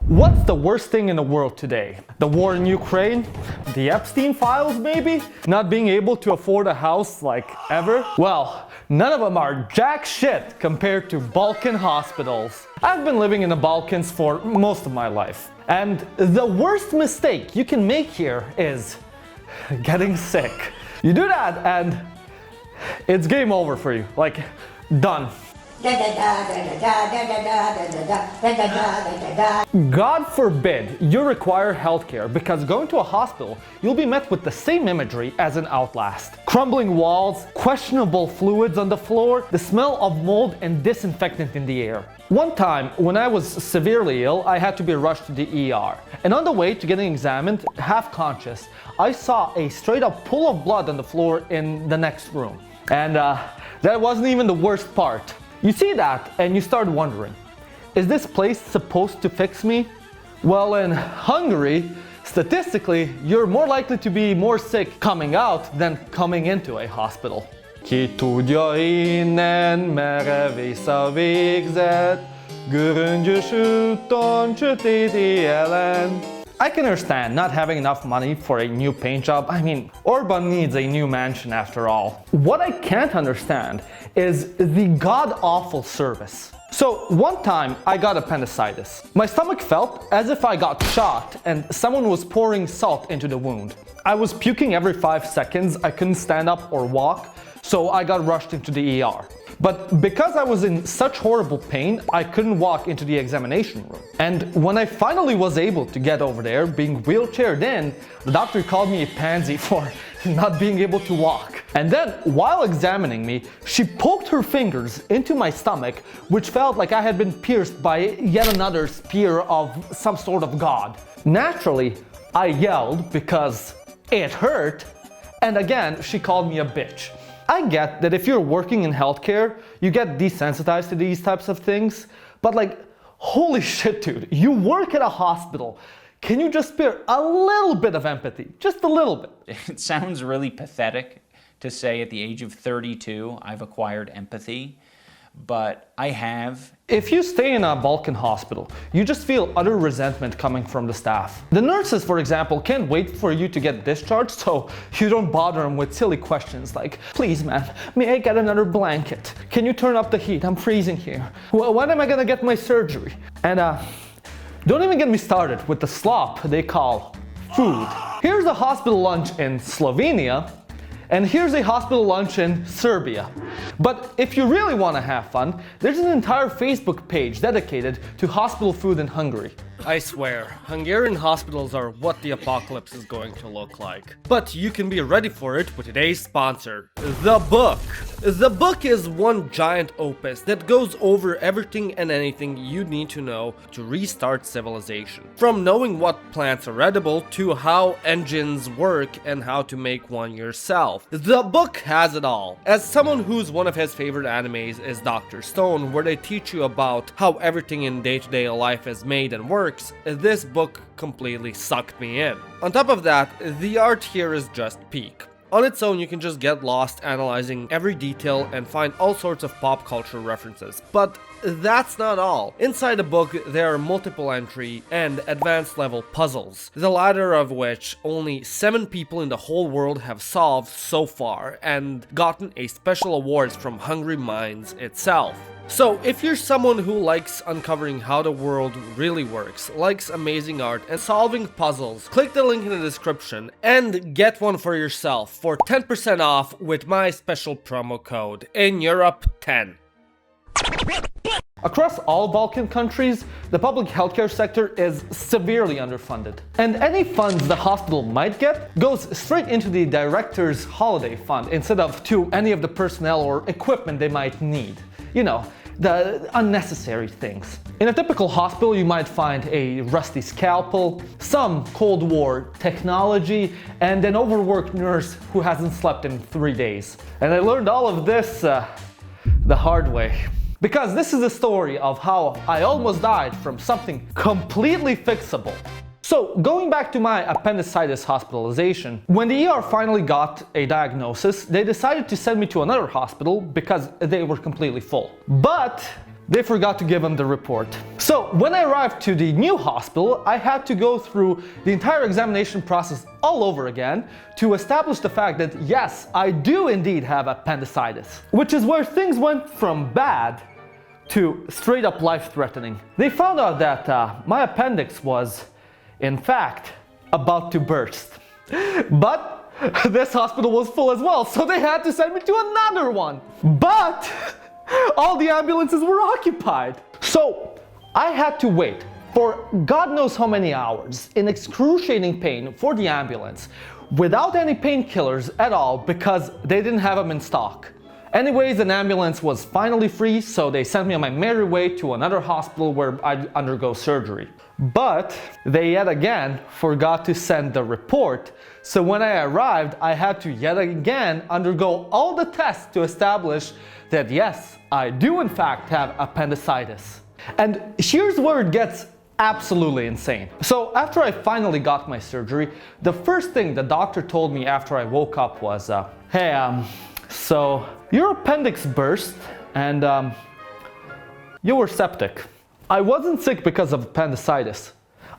What's the worst thing in the world today? The war in Ukraine? The Epstein files maybe? Not being able to afford a house like ever? Well, none of them are jack shit compared to Balkan hospitals. I've been living in the Balkans for most of my life. And the worst mistake you can make here is getting sick. You do that and it's game over for you. Like, done. God forbid you require healthcare, because going to a hospital, you'll be met with the same imagery as in Outlast. Crumbling walls, questionable fluids on the floor, the smell of mold and disinfectant in the air. One time, when I was severely ill, I had to be rushed to the ER. And on the way to getting examined, half conscious, I saw a straight up pool of blood on the floor in the next room. And that wasn't even the worst part. You see that and you start wondering, is this place supposed to fix me? Well, in Hungary, statistically, you're more likely to be more sick coming out than coming into a hospital. Ki tudja innen merre visszavégzett, göröngyös úton sötét éjjelen. I can understand not having enough money for a new paint job. I mean, Orban needs a new mansion after all. What I can't understand is the god-awful service. So one time I got appendicitis. My stomach felt as if I got shot and someone was pouring salt into the wound. I was puking every 5 seconds, I couldn't stand up or walk, so I got rushed into the ER. But because I was in such horrible pain, I couldn't walk into the examination room. And when I finally was able to get over there, being wheelchaired in, the doctor called me a pansy for not being able to walk. And then, while examining me, she poked her fingers into my stomach, which felt like I had been pierced by yet another spear of some sort of god. Naturally, I yelled because it hurt, and again, she called me a bitch. I get that if you're working in healthcare, you get desensitized to these types of things, but like, holy shit, dude, you work at a hospital. Can you just spare a little bit of empathy? Just a little bit. It sounds really pathetic to say at the age of 32, I've acquired empathy, but I have. If you stay in a Balkan hospital, you just feel utter resentment coming from the staff. The nurses, for example, can't wait for you to get discharged, so you don't bother them with silly questions like, please man, may I get another blanket? Can you turn up the heat? I'm freezing here. When am I gonna get my surgery? And don't even get me started with the slop they call food. Here's a hospital lunch in Slovenia, and here's a hospital lunch in Serbia. But if you really want to have fun, there's an entire Facebook page dedicated to hospital food in Hungary. I swear, Hungarian hospitals are what the apocalypse is going to look like. But you can be ready for it with today's sponsor, The Book. The Book is one giant opus that goes over everything and anything you need to know to restart civilization. From knowing what plants are edible to how engines work and how to make one yourself. The Book has it all. As someone whose one of his favorite animes is Dr. Stone, where they teach you about how everything in day-to-day life is made and works, this book completely sucked me in. On top of that, the art here is just peak. On its own, you can just get lost analyzing every detail and find all sorts of pop culture references. But that's not all. Inside the book, there are multiple entry and advanced level puzzles, the latter of which only 7 people in the whole world have solved so far and gotten a special awards from Hungry Minds itself. So, if you're someone who likes uncovering how the world really works, likes amazing art, and solving puzzles, click the link in the description and get one for yourself for 10% off with my special promo code INEurope10. Across all Balkan countries, the public healthcare sector is severely underfunded. And any funds the hospital might get goes straight into the director's holiday fund instead of to any of the personnel or equipment they might need. You know, the unnecessary things. In a typical hospital, you might find a rusty scalpel, some Cold War technology, and an overworked nurse who hasn't slept in 3 days. And I learned all of this the hard way. Because this is a story of how I almost died from something completely fixable. So, going back to my appendicitis hospitalization, when the ER finally got a diagnosis, they decided to send me to another hospital because they were completely full. But they forgot to give him the report. So when I arrived to the new hospital, I had to go through the entire examination process all over again to establish the fact that yes, I do indeed have appendicitis, which is where things went from bad to straight up life-threatening. They found out that my appendix was, in fact, about to burst. But this hospital was full as well, so they had to send me to another one. But all the ambulances were occupied. So I had to wait for God knows how many hours in excruciating pain for the ambulance without any painkillers at all because they didn't have them in stock. Anyways, an ambulance was finally free, so they sent me on my merry way to another hospital where I'd undergo surgery. But they yet again forgot to send the report, so when I arrived, I had to yet again undergo all the tests to establish that yes, I do in fact have appendicitis. And here's where it gets absolutely insane. So after I finally got my surgery, the first thing the doctor told me after I woke up was, hey, so your appendix burst and you were septic. I wasn't sick because of appendicitis.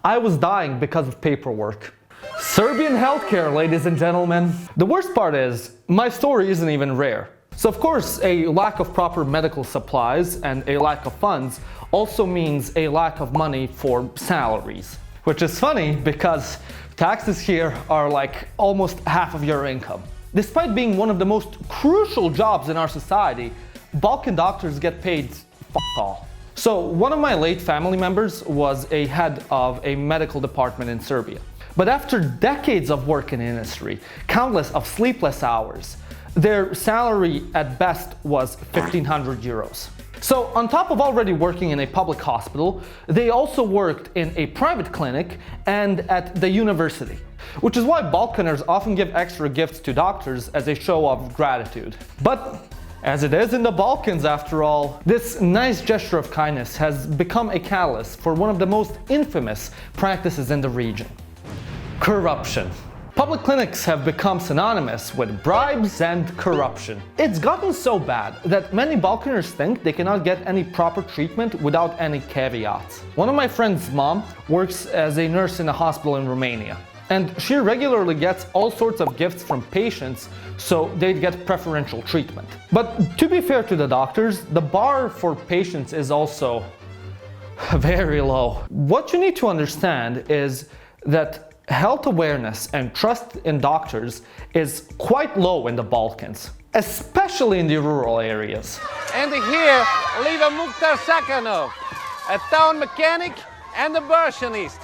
I was dying because of paperwork. Serbian healthcare, ladies and gentlemen. The worst part is, my story isn't even rare. So of course, a lack of proper medical supplies and a lack of funds also means a lack of money for salaries. Which is funny because taxes here are like almost half of your income. Despite being one of the most crucial jobs in our society, Balkan doctors get paid f*** all. So one of my late family members was a head of a medical department in Serbia. But after decades of work in the industry, countless of sleepless hours, their salary at best was 1,500 euros. So on top of already working in a public hospital, they also worked in a private clinic and at the university. Which is why Balkaners often give extra gifts to doctors as a show of gratitude. But as it is in the Balkans after all, this nice gesture of kindness has become a catalyst for one of the most infamous practices in the region: corruption. Public clinics have become synonymous with bribes and corruption. It's gotten so bad that many Balkaners think they cannot get any proper treatment without any caveats. One of my friend's mom works as a nurse in a hospital in Romania. And she regularly gets all sorts of gifts from patients so they'd get preferential treatment. But to be fair to the doctors, the bar for patients is also very low. What you need to understand is that health awareness and trust in doctors is quite low in the Balkans, especially in the rural areas. And here live Mukhtar Sakanov, a town mechanic and a Bersionist.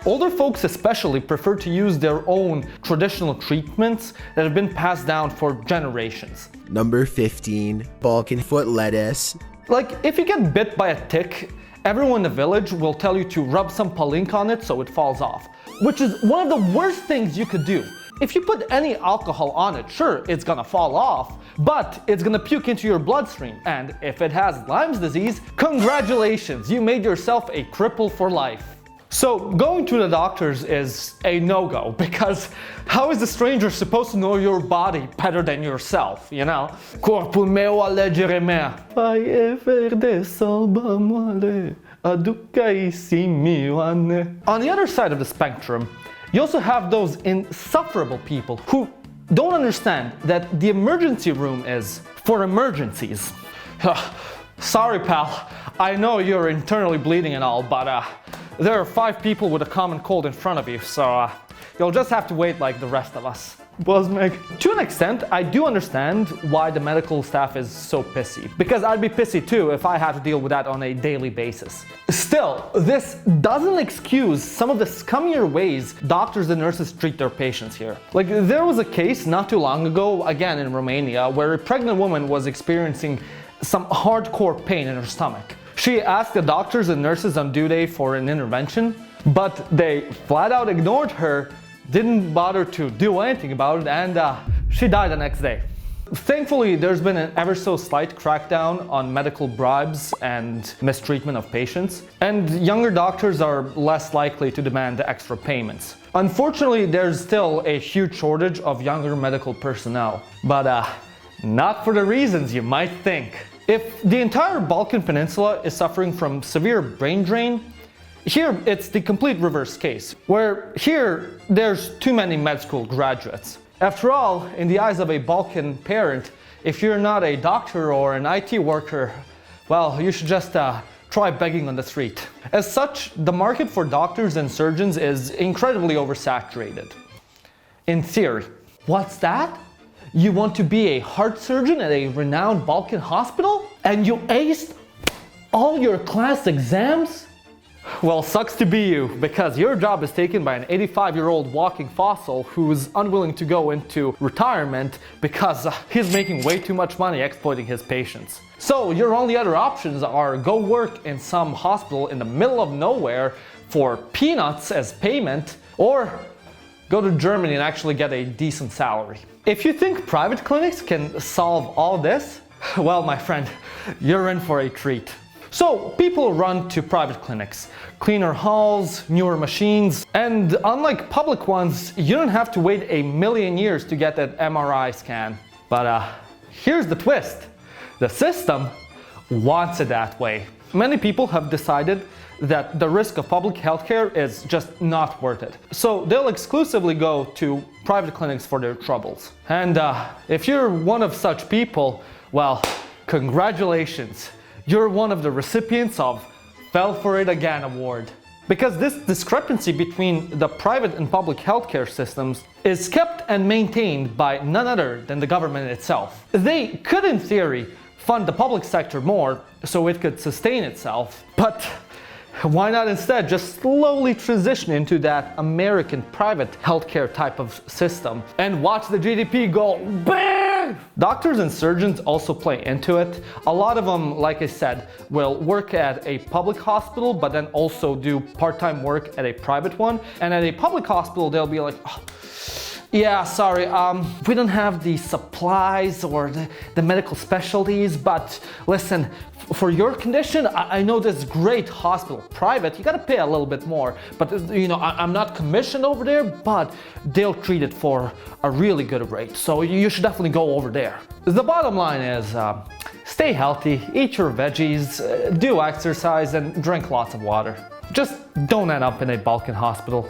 Older folks especially prefer to use their own traditional treatments that have been passed down for generations. Number 15, Balkan foot lettuce. Like, if you get bit by a tick, everyone in the village will tell you to rub some palinka on it so it falls off. Which is one of the worst things you could do. If you put any alcohol on it, sure, it's gonna fall off, but it's gonna puke into your bloodstream. And if it has Lyme's disease, congratulations, you made yourself a cripple for life. So going to the doctors is a no-go, because how is the stranger supposed to know your body better than yourself, you know? Corpul meu alegere mea. Vai e verde salba moale, aducai simioane. On the other side of the spectrum, you also have those insufferable people who don't understand that the emergency room is for emergencies. Sorry, pal. I know you're internally bleeding and all, but there are 5 people with a common cold in front of you, so you'll just have to wait like the rest of us. To an extent, I do understand why the medical staff is so pissy, because I'd be pissy too if I had to deal with that on a daily basis. Still, this doesn't excuse some of the scummier ways doctors and nurses treat their patients here. Like, there was a case not too long ago, again in Romania, where a pregnant woman was experiencing some hardcore pain in her stomach. She asked the doctors and nurses on due day for an intervention, but they flat out ignored her, didn't bother to do anything about it, and she died the next day. Thankfully, there's been an ever so slight crackdown on medical bribes and mistreatment of patients, and younger doctors are less likely to demand extra payments. Unfortunately, there's still a huge shortage of younger medical personnel, but not for the reasons you might think. If the entire Balkan Peninsula is suffering from severe brain drain, here it's the complete reverse case, where here there's too many med school graduates. After all, in the eyes of a Balkan parent, if you're not a doctor or an IT worker, well, you should just try begging on the street. As such, the market for doctors and surgeons is incredibly oversaturated. In theory. What's that? You want to be a heart surgeon at a renowned Balkan hospital? And you aced all your class exams? Well, sucks to be you, because your job is taken by an 85-year-old walking fossil who's unwilling to go into retirement because he's making way too much money exploiting his patients. So your only other options are go work in some hospital in the middle of nowhere for peanuts as payment, or go to Germany and actually get a decent salary. If you think private clinics can solve all this, well, my friend, you're in for a treat. So people run to private clinics, cleaner halls, newer machines, and unlike public ones, you don't have to wait a million years to get that MRI scan. But here's the twist. The system wants it that way. Many people have decided that the risk of public healthcare is just not worth it. So they'll exclusively go to private clinics for their troubles. And if you're one of such people, well, congratulations. You're one of the recipients of Fell For It Again award. Because this discrepancy between the private and public healthcare systems is kept and maintained by none other than the government itself. They could, in theory, fund the public sector more so it could sustain itself, but why not instead just slowly transition into that American private healthcare type of system and watch the GDP go BAM! Doctors and surgeons also play into it. A lot of them, like I said, will work at a public hospital but then also do part-time work at a private one. And at a public hospital, they'll be like, oh, yeah, sorry, we don't have the supplies or the medical specialties, but listen, for your condition, I know this great hospital, private, you gotta pay a little bit more, but you know, I'm not commissioned over there, but they'll treat it for a really good rate, so you should definitely go over there. The bottom line is, stay healthy, eat your veggies, do exercise, and drink lots of water. Just don't end up in a Balkan hospital.